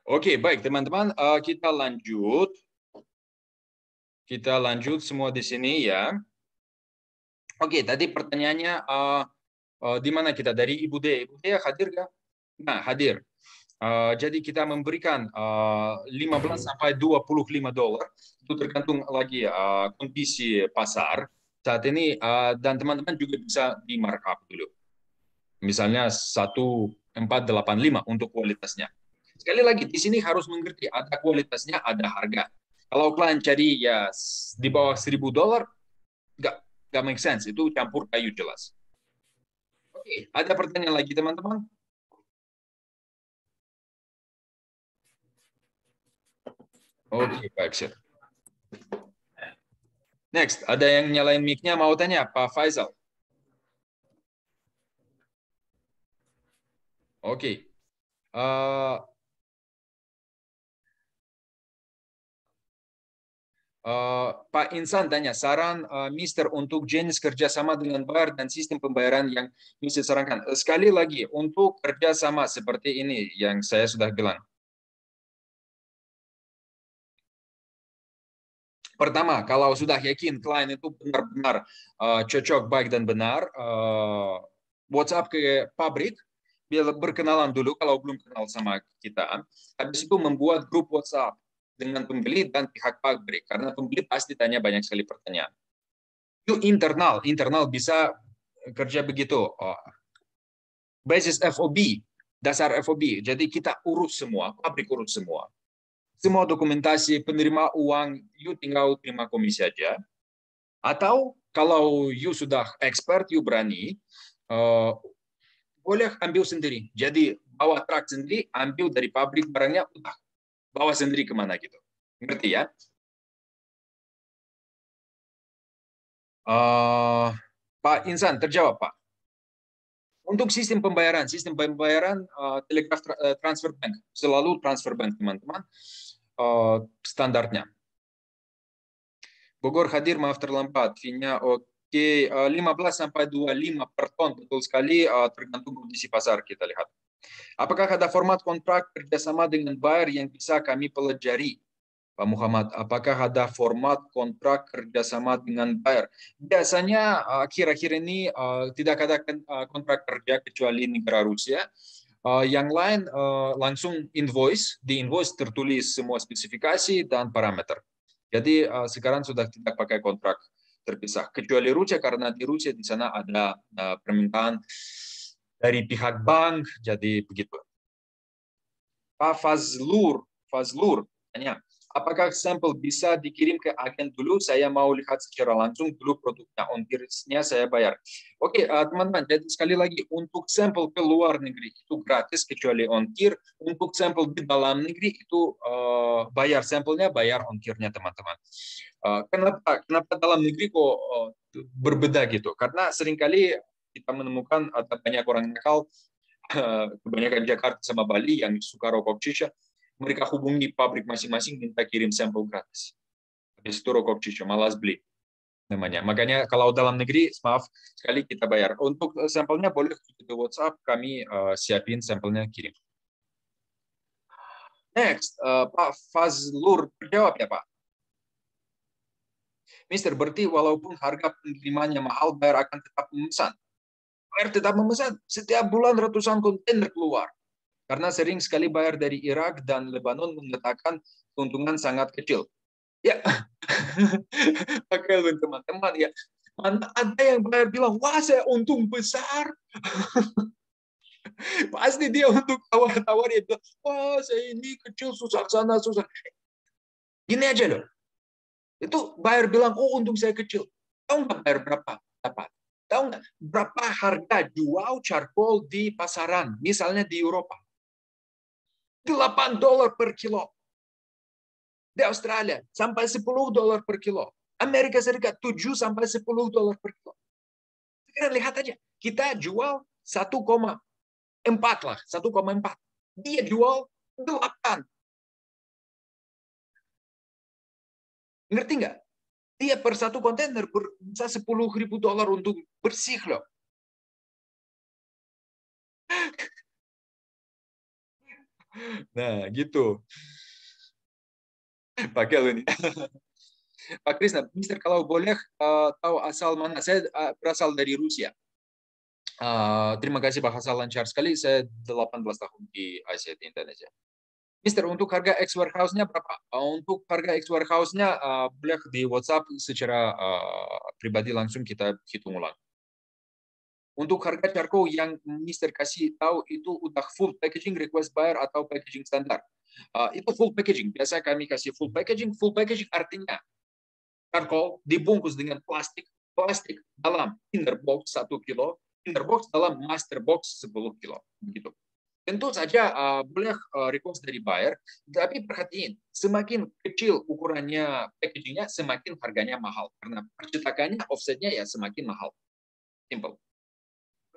Oke, baik teman-teman, kita lanjut. Kita lanjut semua di sini ya. Oke, tadi pertanyaannya di mana kita dari Ibu D. Ibu D hadir nggak? Nah, hadir. Jadi kita memberikan 15 sampai 25 dolar. Itu tergantung lagi kondisi pasar saat ini, dan teman-teman juga bisa di markup dulu. Misalnya 1485 untuk kualitasnya. Sekali lagi, di sini harus mengerti ada kualitasnya, ada harga. Kalau klien cari ya di bawah 1000 dolar, nggak make sense. Itu campur kayu jelas. Oke, ada pertanyaan lagi teman-teman? Oke, baik, sir. Next, ada yang nyalain mic-nya mau tanya, Pak Faisal? Oke. Pak Insan tanya, saran Mister untuk jenis kerjasama dengan buyer dan sistem pembayaran yang Mister sarankan. Sekali lagi, untuk kerjasama seperti ini yang saya sudah bilang. Pertama, kalau sudah yakin klien itu benar-benar cocok, baik dan benar, WhatsApp ke pabrik, biar berkenalan dulu kalau belum kenal sama kita. Habis itu membuat grup WhatsApp dengan pembeli dan pihak pabrik, karena pembeli pasti tanya banyak sekali pertanyaan. Itu internal bisa kerja begitu. Basis FOB, dasar FOB. Jadi kita urus semua, pabrik urus semua. Semua dokumentasi penerima uang, you tinggal terima komisi saja. Atau kalau you sudah expert, you berani, boleh ambil sendiri. Jadi bawa truk sendiri, ambil dari pabrik barangnya, udah bawa sendiri kemana gitu. Ngerti ya? Pak Insan, terjawab Pak. Untuk sistem pembayaran telegraf transfer bank, selalu transfer bank teman-teman, standarnya. Bogor hadir, maaf terlambat. Fee-nya oke, 15 sampai 25 per ton, betul sekali, tergantung kondisi pasar kita lihat. Apakah ada format kontrak kerjasama dengan buyer yang bisa kami pelajari? Pak Muhammad, apakah ada format kontrak kerjasama dengan buyer? Biasanya akhir-akhir ini tidak ada kontrak kerja kecuali negara Rusia. Yang lain langsung invoice, di invoice tertulis semua spesifikasi dan parameter. Jadi sekarang sudah tidak pakai kontrak terpisah, kecuali Rusia, karena di Rusia di sana ada permintaan dari pihak bank, jadi begitu. Pak Fazlur tanya, apakah sampel bisa dikirim ke agen dulu? Saya mau lihat secara langsung dulu produknya, ongkirnya saya bayar. Oke, teman-teman, jadi sekali lagi, untuk sampel ke luar negeri itu gratis kecuali ongkir. Untuk sampel di dalam negeri itu bayar sampelnya, bayar ongkirnya, teman-teman. Kenapa dalam negeri kok berbeda gitu? Karena seringkali kita menemukan ada banyak orang nakal, kebanyakan Jakarta sama Bali yang suka rokok shisha, mereka hubungi pabrik masing-masing minta kirim sampel gratis. Habis itu rokok shisha malas beli namanya. Makanya kalau dalam negeri, maaf sekali kita bayar. Untuk sampelnya boleh ke WhatsApp, kami siapin sampelnya kirim. Next, Pak Fazlur, berjawab ya Pak. Mister, berarti walaupun harga penerimaannya mahal, bayar akan tetap memesan. Bayar tetap memesan. Setiap bulan ratusan kontainer keluar. Karena sering sekali bayar dari Irak dan Lebanon mengatakan keuntungan sangat kecil. Ya, pakai teman-teman ya. Mana ada yang bayar bilang, wah saya untung besar. Pasti dia untuk tawar-tawar, dia bilang, wah saya ini kecil, susah sana, susah. Gini aja loh. Itu bayar bilang, oh untung saya kecil. Tahu nggak bayar berapa? Dapat. Tahu nggak berapa harga jual charcoal di pasaran, misalnya di Eropa? $8 per kilo. Di Australia sampai $10 per kilo. Amerika Serikat 7 sampai $10 per kilo. Sekarang lihat aja, kita jual 1,4 lah, 1,4. Dia jual 8. Ngerti nggak? Dia per satu kontainer bisa $10.000 untuk bersih loh. Nah, gitu. Pakai lu nih. Pak Krisna, Mister kalau boleh tahu asal mana? Saya berasal dari Rusia. Terima kasih bahasa lancar sekali. Saya 18 tahun di Asia di Indonesia. Mister, untuk harga X warehouse-nya berapa? Untuk harga X warehouse-nya boleh di WhatsApp secara pribadi langsung kita hitung ulang. Untuk harga charcoal yang Mister kasih tahu itu udah full packaging request buyer atau packaging standar. Itu full packaging. Biasa kami kasih full packaging. Full packaging artinya charcoal dibungkus dengan plastik, plastik dalam inner box 1 kilo, inner box dalam master box 10 kilo. Begitu. Tentu saja boleh request dari buyer, tapi perhatiin, semakin kecil ukurannya packagingnya, semakin harganya mahal. Karena percetakannya, offsetnya ya semakin mahal. Simple.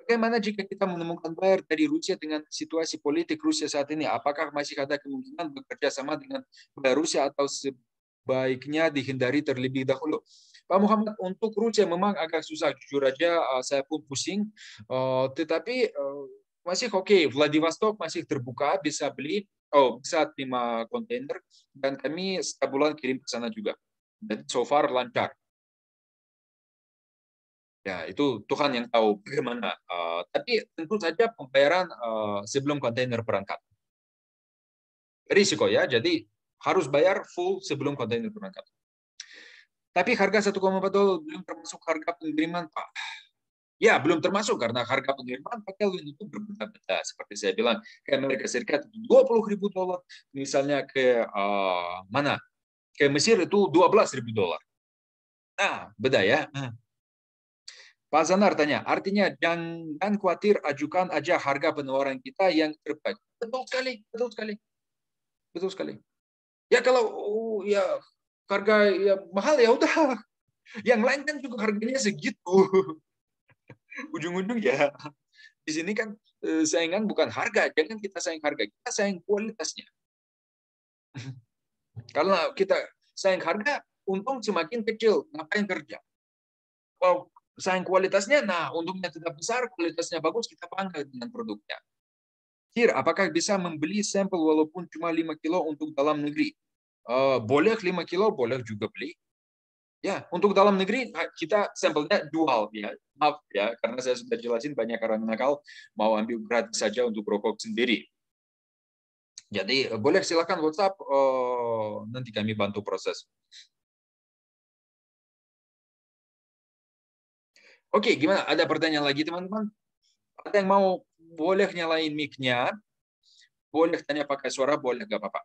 Bagaimana jika kita menemukan buyer dari Rusia dengan situasi politik Rusia saat ini? Apakah masih ada kemungkinan bekerja sama dengan buyer Rusia atau sebaiknya dihindari terlebih dahulu? Pak Muhammad, untuk Rusia memang agak susah, jujur aja saya pun pusing, tetapi masih oke. Vladivostok masih terbuka, bisa beli, bisa terima kontainer, dan kami setiap bulan kirim ke sana juga. Dan so far lancar. Ya, itu Tuhan yang tahu bagaimana. Tapi tentu saja pembayaran sebelum kontainer berangkat. Risiko ya, jadi harus bayar full sebelum kontainer berangkat. Tapi harga 1,4 dolar belum termasuk harga pengiriman, Pak. Ya, belum termasuk karena harga pengiriman pakai link itu berbeda-beda. Seperti saya bilang, ke Amerika Serikat itu 20.000 dolar, misalnya ke mana? Ke Mesir itu 12.000 dolar. Nah, beda ya. Pak Zanar tanya, artinya jangan khawatir, ajukan aja harga penawaran kita yang terbaik. Betul sekali, betul sekali, betul sekali. Ya kalau ya harga ya mahal ya udah. Yang lain kan juga harganya segitu. Ujung-ujung ya di sini kan saingan bukan harga, jangan kita saing harga, kita saing kualitasnya. Karena kita saing harga, untung semakin kecil, ngapain kerja? Kalau saing kualitasnya, nah untungnya tetap besar, kualitasnya bagus, kita bangga dengan produknya. Sir, apakah bisa membeli sampel walaupun cuma 5 kilo untuk dalam negeri? Boleh 5 kilo, boleh juga beli. Ya, untuk dalam negeri kita sampelnya dual ya. Maaf ya, karena saya sudah jelasin banyak orang nakal mau ambil gratis saja untuk rokok sendiri. Jadi boleh silakan WhatsApp, nanti kami bantu proses. Oke, gimana? Ada pertanyaan lagi teman-teman? Ada yang mau boleh nyalain mic-nya? Boleh tanya pakai suara, boleh nggak apa-apa.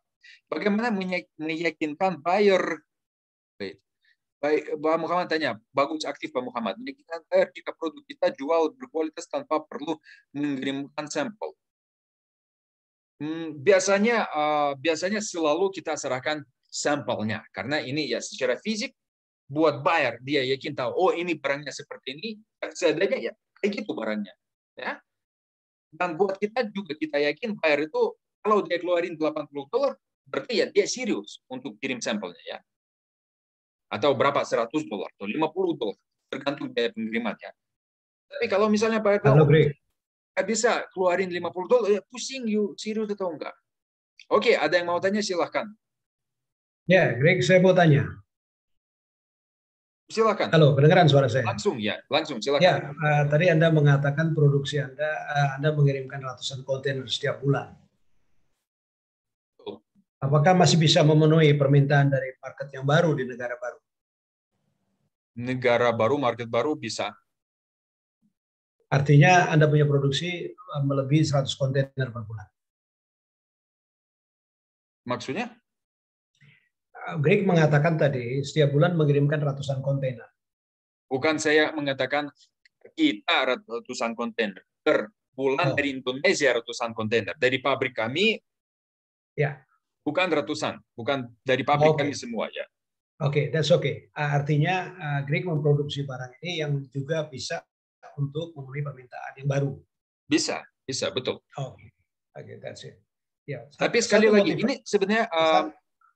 Bagaimana meyakinkan buyer? Baik, Pak Muhammad tanya, bagus aktif Pak Muhammad. Meyakinkan buyer jika produk kita jual berkualitas tanpa perlu mengirimkan sampel. Biasanya selalu kita serahkan sampelnya karena ini ya secara fisik buat buyer dia yakin tahu oh ini barangnya seperti ini seadanya ya kayak gitu barangnya ya, dan buat kita juga kita yakin buyer itu kalau dia keluarin 80 dolar berarti ya dia serius untuk kirim sampelnya ya, atau berapa 100 dolar atau 50 dolar tergantung biaya pengirimannya. Tapi kalau misalnya buyer Halo, tahu Greg. nggak bisa keluarin 50 dolar ya pusing yuk serius atau enggak. Oke, ada yang mau tanya silahkan. Ya, Greg, saya mau tanya. Silakan. Halo, kedengaran suara saya? Langsung ya, langsung silakan. Ya, tadi Anda mengatakan produksi Anda mengirimkan ratusan kontainer setiap bulan. Apakah masih bisa memenuhi permintaan dari market yang baru di negara baru? Negara baru, market baru bisa. Artinya Anda punya produksi melebihi 100 kontainer per bulan. Maksudnya? Greg mengatakan tadi setiap bulan mengirimkan ratusan kontainer. Bukan saya mengatakan kita ratusan kontainer. Per bulan dari Indonesia ratusan kontainer. Dari pabrik kami, ya, bukan ratusan. Bukan dari pabrik kami semua ya. Oke, that's okay. Artinya Greg memproduksi barang ini yang juga bisa untuk memenuhi permintaan yang baru. Bisa, betul. Oke, that's it. Ya, tapi sekali lagi, ini sebenarnya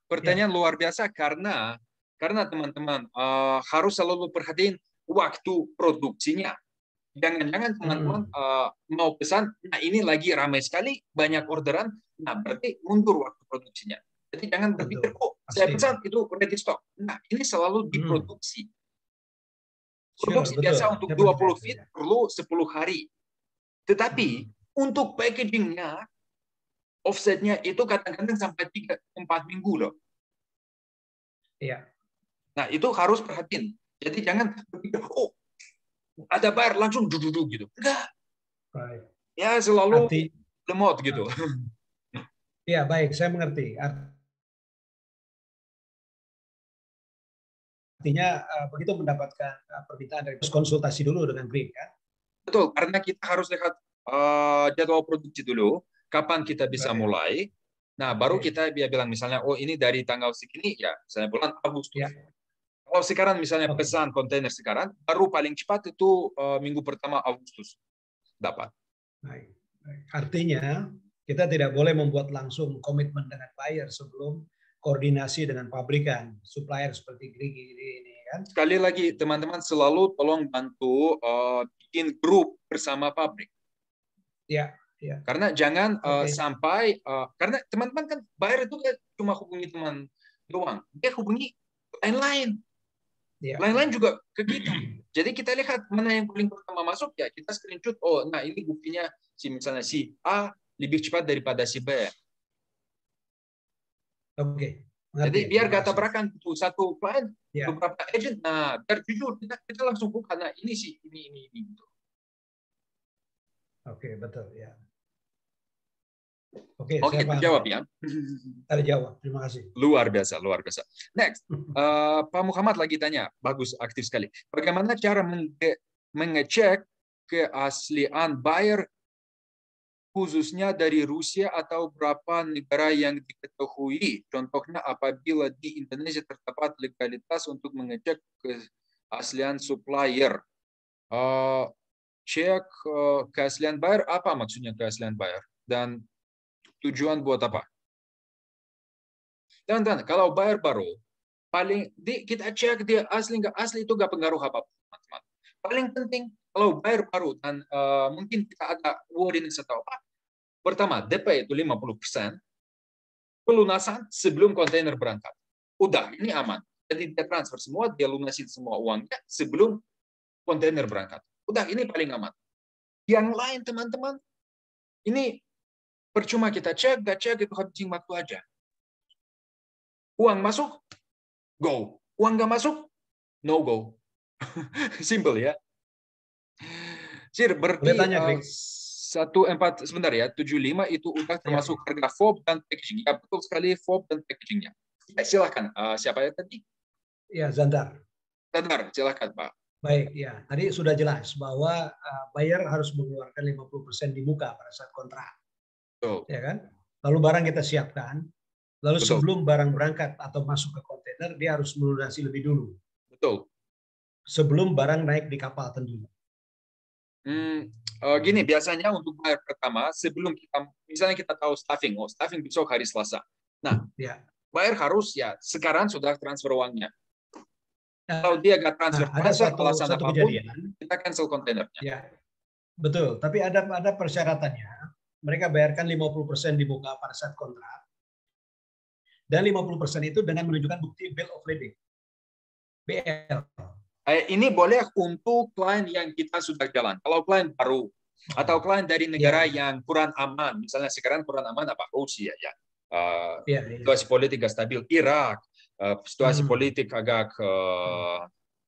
pertanyaan luar biasa karena teman-teman harus selalu perhatiin waktu produksinya. Jangan-jangan teman-teman mau pesan, nah ini lagi ramai sekali, banyak orderan, nah berarti mundur waktu produksinya. Jadi jangan berpikir, oh saya pesan itu ready stock. Nah ini selalu diproduksi. Produksi biasa untuk 20 feet perlu 10 hari. Tetapi untuk packagingnya, offsetnya itu kadang-kadang sampai 3-4 minggu loh. Iya. Nah itu harus perhatiin. Jadi jangan berpikir, oh ada bayar langsung duduk gitu. Enggak. Ya selalu lemot gitu. Iya baik, saya mengerti. Artinya begitu mendapatkan permintaan dari konsultasi dulu dengan Green kan? Betul, karena kita harus lihat jadwal produksi dulu, kapan kita bisa mulai. Nah, baru kita bilang misalnya, oh ini dari tanggal segini, ya misalnya bulan Agustus. Ya. Kalau sekarang misalnya pesan kontainer sekarang, baru paling cepat itu minggu pertama Agustus dapat. Baik. Artinya kita tidak boleh membuat langsung komitmen dengan buyer sebelum koordinasi dengan pabrikan, supplier seperti Grigi ini kan. Sekali lagi teman-teman selalu tolong bantu bikin grup bersama pabrik. Ya, ya. Karena jangan sampai karena teman-teman kan buyer itu cuma hubungi teman doang, dia hubungi lain-lain. Ya. Lain-lain juga ke kita. Jadi kita lihat mana yang paling pertama masuk ya kita screenshot. Oh, nah ini buktinya misalnya si A lebih cepat daripada si B. Oke. Jadi biar gak tabrakan satu klien, beberapa agent, nah biar jujur kita langsung buka, nah ini sih ini gitu. Oke, betul ya. Oke, terjawab ya. Terjawab, terima kasih. Luar biasa, luar biasa. Next, Pak Muhammad lagi tanya, bagus, aktif sekali. Bagaimana cara mengecek keaslian buyer khususnya dari Rusia atau beberapa negara yang diketahui. Contohnya apabila di Indonesia terdapat legalitas untuk mengecek keaslian supplier. Cek keaslian buyer, apa maksudnya keaslian buyer? Dan tujuan buat apa? Dan kalau buyer baru, paling kita cek dia asli nggak asli itu nggak pengaruh apa-apa, teman-teman. Paling penting kalau buyer baru dan mungkin kita ada wordiness atau apa. Pertama, DP itu 50%, pelunasan sebelum kontainer berangkat. Udah, ini aman. Jadi dia transfer semua, dia lunasin semua uangnya sebelum kontainer berangkat. Udah, ini paling aman. Yang lain, teman-teman, ini percuma kita cek, gak cek, itu habisin waktu aja. Uang masuk, go. Uang gak masuk, no go. Simple ya. Sir, berarti 14 sebentar ya, 75 itu udah termasuk harga FOB dan packaging. Ya betul sekali, FOB dan packagingnya. Ya, silakan, siapa ya tadi? Ya, Zandar. Zandar, silakan Pak. Baik, ya. Tadi sudah jelas bahwa buyer harus mengeluarkan 50% di muka pada saat kontrak. Betul. Ya kan? Lalu barang kita siapkan, lalu betul. Sebelum barang berangkat atau masuk ke kontainer, dia harus melunasi lebih dulu. Betul. Sebelum barang naik di kapal tentunya. Gini, biasanya untuk buyer pertama, sebelum kita, misalnya kita tahu staffing, staffing besok hari Selasa. Nah, buyer harus ya sekarang sudah transfer uangnya. Kalau dia nggak transfer, ada satu apapun, kejadian, kita cancel kontainernya. Ya, betul. Tapi ada persyaratannya. Mereka bayarkan 50% di muka pada saat kontrak. Dan 50% itu dengan menunjukkan bukti bill of lading. BL. Ini boleh untuk klien yang kita sudah jalan. Kalau klien baru atau klien dari negara yang kurang aman, misalnya sekarang kurang aman apa? Rusia ya. Situasi politik gak stabil, Irak, situasi politik agak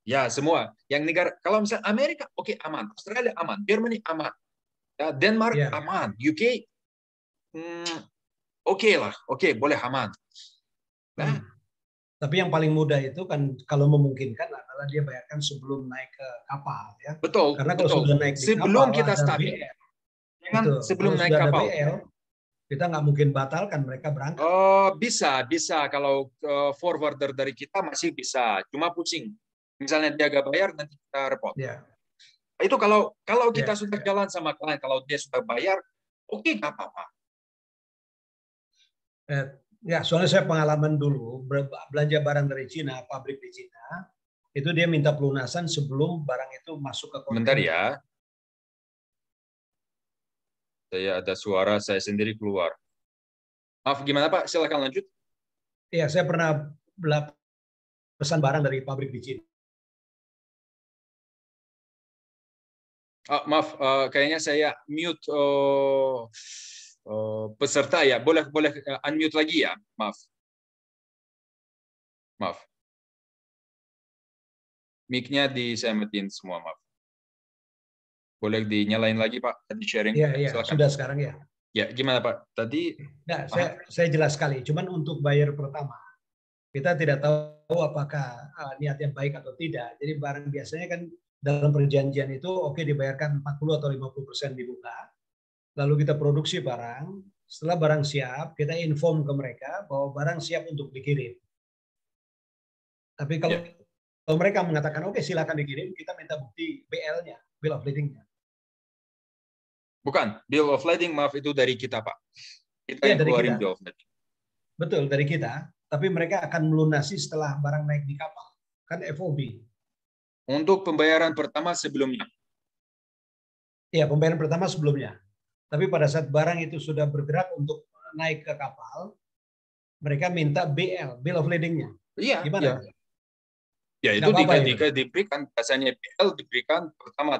ya semua. Yang negara kalau misalnya Amerika oke, aman, Australia aman, Germany aman, ya, Denmark aman, UK oke lah, oke boleh aman. Nah, tapi yang paling mudah itu kan kalau memungkinkan adalah dia bayarkan sebelum naik ke kapal ya. Betul. Karena kalau sudah naik di sebelum kapal, kita stabil. Jangan sebelum naik kapal. BL, kita nggak mungkin batalkan mereka berangkat. Bisa kalau forwarder dari kita masih bisa, cuma pusing. Misalnya dia nggak bayar nanti kita repot. Ya. Itu kalau kita sudah jalan sama klien, kalau dia sudah bayar, oke nggak apa-apa. Ya, soalnya saya pengalaman dulu belanja barang dari Cina, pabrik di Cina, itu dia minta pelunasan sebelum barang itu masuk ke kontainer. Bentar ya. Saya ada suara saya sendiri keluar. Maaf, gimana Pak? Silakan lanjut. Iya, saya pernah pesan barang dari pabrik di Cina. Maaf, kayaknya saya mute peserta ya. Boleh unmute lagi ya. Maaf. Maaf. Mic-nya saya matiin semua, maaf. Boleh dinyalain lagi Pak, tadi sharing. Iya, iya, Silakan. sudah sekarang ya. Ya, gimana Pak? Tadi Nah, saya jelas sekali. Cuman untuk buyer pertama, kita tidak tahu apakah niatnya baik atau tidak. Jadi barang biasanya kan dalam perjanjian itu oke dibayarkan 40 atau 50% dibuka. Lalu kita produksi barang. Setelah barang siap, kita inform ke mereka bahwa barang siap untuk dikirim. Tapi kalau mereka mengatakan oke silakan dikirim, kita minta bukti BL-nya, bill of lading-nya. bukan bill of lading, maaf, itu dari kita Pak. Kita Ya, yang dari keluarin kita. bill of lading. Betul, dari kita. Tapi mereka akan melunasi setelah barang naik di kapal. Kan FOB. Untuk pembayaran pertama sebelumnya. Ya, pembayaran pertama sebelumnya. Tapi pada saat barang itu sudah bergerak untuk naik ke kapal, mereka minta BL, bill of lading-nya. Iya, Gimana? iya. Ya itu diberikan, biasanya BL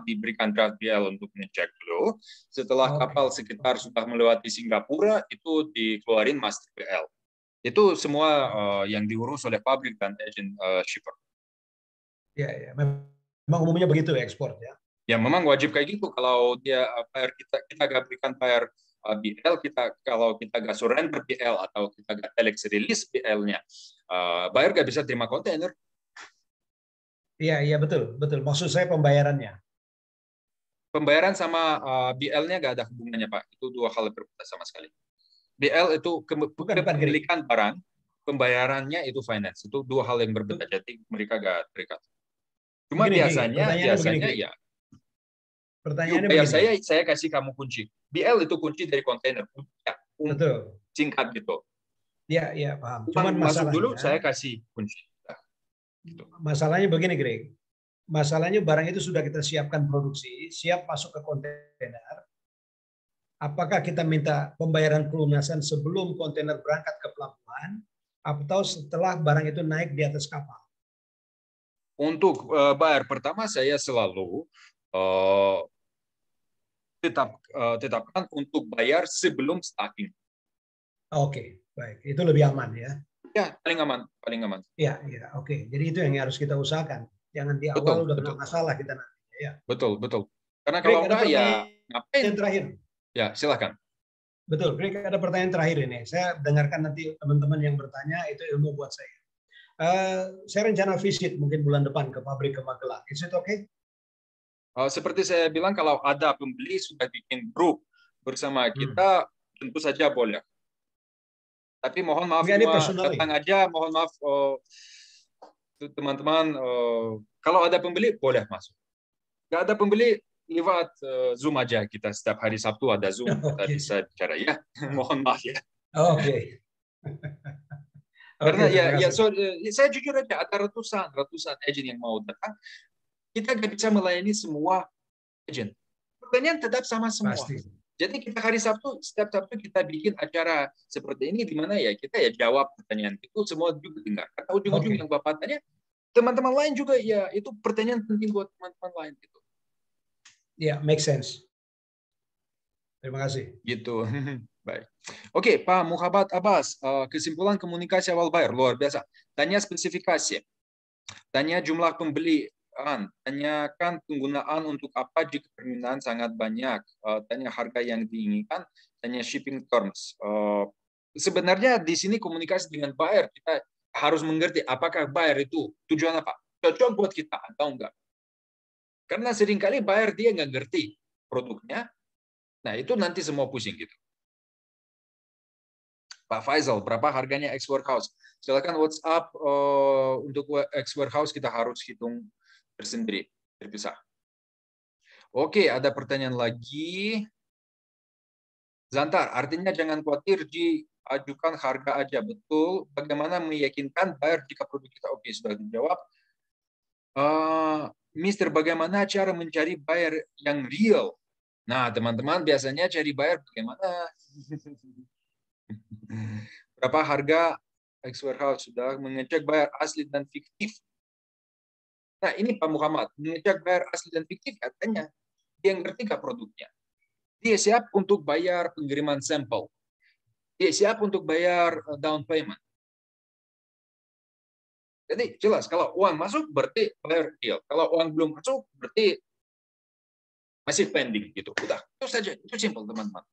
diberikan draft BL untuk ngecek dulu. Setelah kapal sekitar sudah melewati Singapura, itu dikeluarin master BL. Itu semua yang diurus oleh pabrik dan agent shipper. Ya, memang umumnya begitu ya ekspor ya. Ya memang wajib kayak gitu. Kalau dia bayar kita nggak berikan bayar BL, kalau kita nggak surrender BL atau kita nggak telex release BL-nya, bayar nggak bisa terima kontainer. Iya betul. Maksud saya pembayarannya. Pembayaran sama BL-nya nggak ada hubungannya Pak. Itu dua hal yang berbeda sama sekali. BL itu kepemilikan barang, pembayarannya itu finance. Itu dua hal yang berbeda. Jadi mereka nggak terikat. Cuma biasanya ya. Pertanyaannya bayar begini. saya kasih kamu kunci. BL itu kunci dari kontainer. Ya, betul. Singkat gitu. Iya paham. Cuman masuk dulu saya kasih kunci. Gitu. Masalahnya begini, Greg. Masalahnya barang itu sudah kita siapkan produksi, siap masuk ke kontainer. Apakah kita minta pembayaran pelunasan sebelum kontainer berangkat ke pelabuhan atau setelah barang itu naik di atas kapal? Untuk bayar pertama saya selalu tetapkan untuk bayar sebelum stocking. Oke, baik. Itu lebih aman ya. Ya, paling aman. Iya, oke. Jadi itu yang harus kita usahakan. Jangan di awal udah kena masalah kita nanti. Ya. Betul. Karena kalau enggak ya ngapain? Terakhir. Ya, silakan. Betul, Greg, ada pertanyaan terakhir ini. Saya dengarkan nanti teman-teman yang bertanya, itu ilmu buat saya. Saya rencana visit mungkin bulan depan ke pabrik ke Magelang. Is it okay? Seperti saya bilang, kalau ada pembeli sudah bikin grup bersama kita, tentu saja boleh. Tapi mohon maaf semua datang aja, mohon maaf teman-teman, kalau ada pembeli boleh masuk. Nggak ada pembeli, lewat Zoom aja, kita setiap hari Sabtu ada Zoom, kita bisa bicara ya. Mohon maaf ya. Oke. Karena saya jujur aja, ada ratusan agent yang mau datang, kita nggak bisa melayani semua agent. Pertanyaan tetap sama semua. Pasti. Jadi kita hari Sabtu, setiap Sabtu kita bikin acara seperti ini, di mana ya kita ya jawab pertanyaan itu, semua juga dengar. Kata ujung-ujung yang Bapak tanya, teman-teman lain juga ya, itu pertanyaan penting buat teman-teman lain gitu. Ya, make sense. Terima kasih. Gitu. Baik. Oke, Pak Muhammad Abbas, kesimpulan komunikasi awal bayar luar biasa. Tanya spesifikasi, tanya jumlah pembelian, tanyakan penggunaan untuk apa jika permintaan sangat banyak, tanya harga yang diinginkan, tanya shipping terms. Sebenarnya di sini komunikasi dengan buyer, kita harus mengerti apakah buyer itu tujuan apa, cocok buat kita atau enggak. Karena seringkali buyer dia nggak ngerti produknya, nah itu nanti semua pusing gitu. Pak Faisal, berapa harganya X Warehouse? Silakan WhatsApp, untuk X Warehouse kita harus hitung tersendiri, terpisah. Oke, ada pertanyaan lagi. Zantar, artinya jangan khawatir, diajukan harga aja. Betul, bagaimana meyakinkan buyer jika produk kita oke? Sudah dijawab. Mister, bagaimana cara mencari buyer yang real? Nah, teman-teman biasanya cari buyer bagaimana? Berapa harga X warehouse sudah mengecek buyer asli dan fiktif? Nah, ini Pak Muhammad, mengecek buyer asli dan fiktif katanya dia ngerti nggak produknya. Dia siap untuk bayar pengiriman sampel. Dia siap untuk bayar down payment. Jadi jelas kalau uang masuk berarti bayar deal. Kalau uang belum masuk berarti masih pending gitu. Udah, itu saja. Itu simple teman-teman.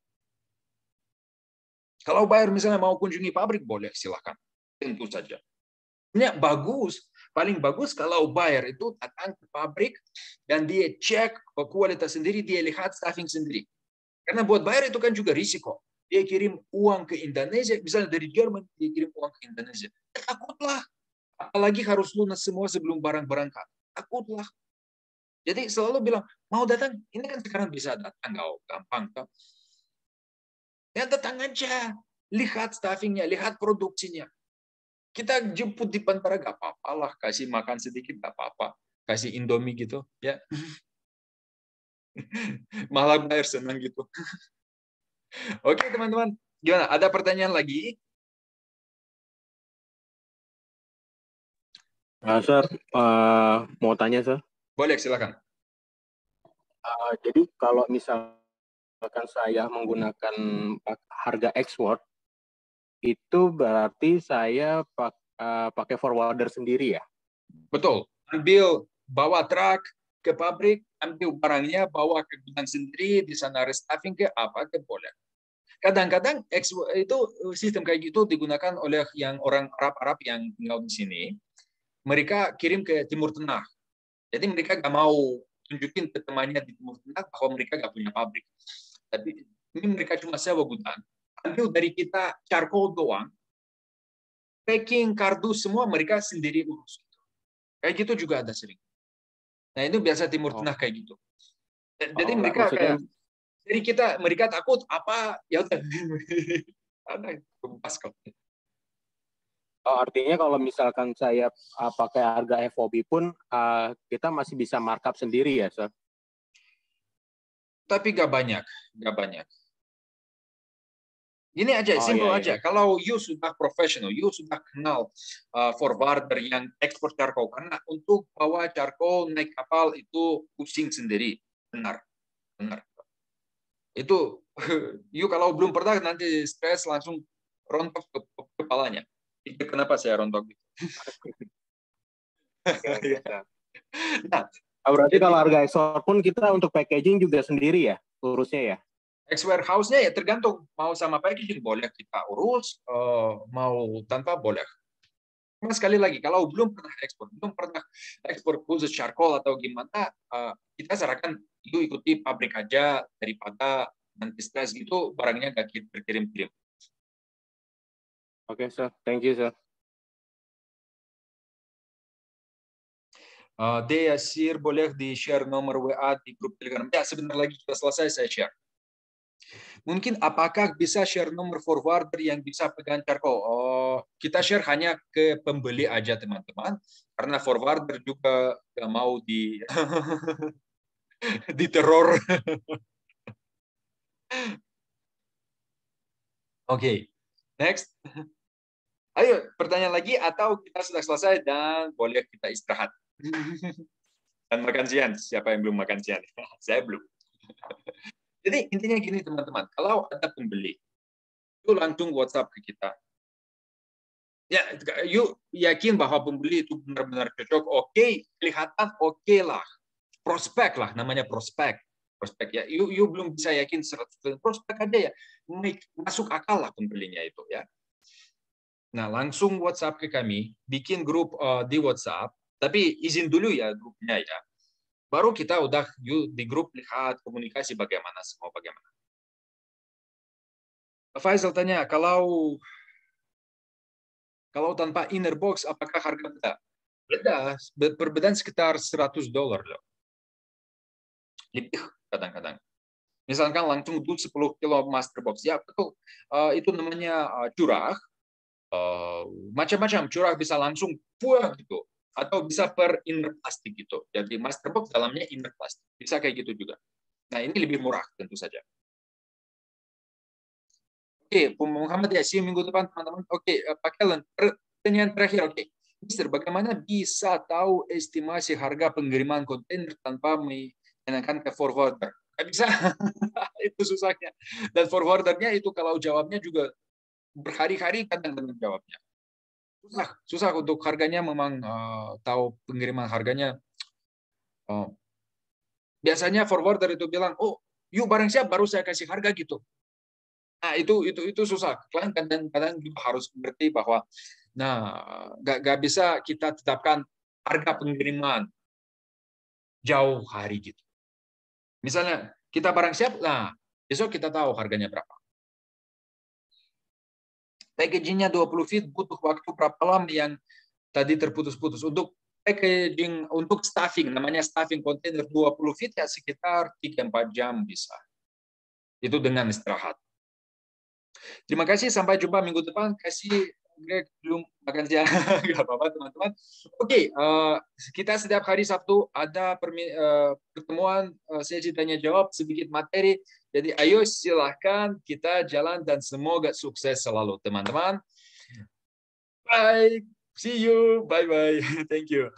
Kalau buyer misalnya mau kunjungi pabrik boleh silahkan. Tentu saja. Ini bagus, paling bagus kalau buyer itu datang ke pabrik dan dia cek kualitas sendiri, dia lihat staffing sendiri. Karena buat buyer itu kan juga risiko. Dia kirim uang ke Indonesia, misalnya dari Jerman, dia kirim uang ke Indonesia. Takutlah. Apalagi harus lunas semua sebelum barang berangkat. Takutlah. Jadi selalu bilang, mau datang, ini kan sekarang bisa datang, gampang. Ya datang aja. Lihat staffingnya, lihat produksinya. Kita jemput di Pantara, gak apa-apa lah. Kasih makan sedikit, gak apa-apa. Kasih Indomie gitu. Ya. Malah bayar senang gitu. Oke teman-teman. Gimana? Ada pertanyaan lagi? Sir, mau tanya, Sir. Boleh, silakan. Jadi kalau misalkan saya menggunakan harga export, itu berarti saya pakai forwarder sendiri ya? Betul. Ambil, bawa truk ke pabrik, ambil barangnya, bawa ke gudang sendiri, di sana restaffing ke apa ke boleh. Kadang-kadang itu sistem kayak gitu digunakan oleh yang orang Arab yang tinggal di sini. Mereka kirim ke Timur Tengah. Jadi mereka nggak mau tunjukin ke temannya di Timur Tengah bahwa mereka nggak punya pabrik. Tapi ini mereka cuma sewa gudang. Ambil dari kita charcoal doang, packing, kardus semua mereka sendiri urus. Kayak gitu juga ada sering. Nah itu biasa Timur Tengah kayak gitu. Jadi enggak, mereka maksudnya, kayak jadi mereka takut apa ya udah ada pas kok. artinya kalau misalkan saya pakai harga FOB pun kita masih bisa markup sendiri ya, Sir? Tapi nggak banyak. Ini aja, simple Iya, aja. iya. Kalau you sudah profesional, you sudah kenal forwarder yang ekspor charcoal, karena untuk bawa charcoal naik kapal itu pusing sendiri, benar. Itu you kalau belum pernah nanti stres langsung rontok ke kepalanya. Kenapa saya rontok gitu? Oke, Sir. Nah, Berarti jadi kalau harga ekspor pun kita untuk packaging juga sendiri ya, urusnya ya? X warehouse-nya ya tergantung mau sama packaging boleh kita urus, mau tanpa boleh. Cuma sekali lagi kalau belum pernah ekspor khusus charcoal atau gimana, kita sarankan itu ikuti pabrik aja daripada nanti stres gitu barangnya nggak berkirim-kirim. Oke, Sir. Thank you, Sir. Dea Sir, boleh di-share nomor WA di grup Telegram. Ya, sebentar lagi kita selesai, saya share. Mungkin apakah bisa share nomor forwarder yang bisa pegang charcoal? Kita share hanya ke pembeli aja, teman-teman. Karena forwarder juga nggak mau diteror. Oke, next. Ayo, pertanyaan lagi atau kita sudah selesai dan boleh kita istirahat. Dan makan siang. Siapa yang belum makan siang? Saya belum. Jadi intinya gini teman-teman, kalau ada pembeli, itu langsung WhatsApp ke kita. Ya, yuk yakin bahwa pembeli itu benar-benar cocok, oke, kelihatan oke lah. Prospek lah, namanya prospek. Prospek ya, you belum bisa yakin 100% prospek aja ya, masuk akal lah pembelinya itu ya. Nah, langsung WhatsApp ke kami, bikin grup di WhatsApp, tapi izin dulu ya grupnya ya. Baru kita udah di grup lihat komunikasi bagaimana, semua bagaimana. Faisal tanya, kalau tanpa inner box, apakah harga beda? Beda, perbedaan sekitar $100 loh. Lebih kadang-kadang. Misalkan langsung 10 kilo master box, ya betul. Itu namanya curah. Macam-macam curah bisa langsung buah gitu atau bisa per inner plastik gitu. Jadi master box dalamnya inner plastik. Bisa kayak gitu juga. Nah, ini lebih murah tentu saja. Oke, Muhammad ya, see you minggu depan teman-teman. Oke, Pak Kellen, pertanyaan terakhir. Oke, Mister, bagaimana bisa tahu estimasi harga pengiriman kontainer tanpa menanyakan ke forwarder? Nggak bisa, itu susahnya. Dan forwardernya itu kalau jawabnya juga berhari-hari kadang jawabnya. Susah untuk harganya memang tahu pengiriman harganya. Biasanya forwarder itu bilang, oh, yuk barang siap baru saya kasih harga gitu. Nah, itu susah. Klien kadang-kadang juga harus mengerti bahwa nggak bisa kita tetapkan harga pengiriman jauh hari gitu. Misalnya kita barang siap, nah besok kita tahu harganya berapa. Packagingnya 20 feet butuh waktu berapa lama yang tadi terputus-putus. Untuk packaging, untuk stuffing, namanya stuffing container 20 feet ya sekitar 3-4 jam bisa. Itu dengan istirahat. Terima kasih, sampai jumpa minggu depan. Kasih Greg belum makan siang, nggak apa-apa teman-teman. Oke, kita setiap hari Sabtu ada pertemuan sesi tanya jawab sedikit materi. Jadi ayo silahkan kita jalan dan semoga sukses selalu teman-teman. Bye, see you, bye bye, thank you.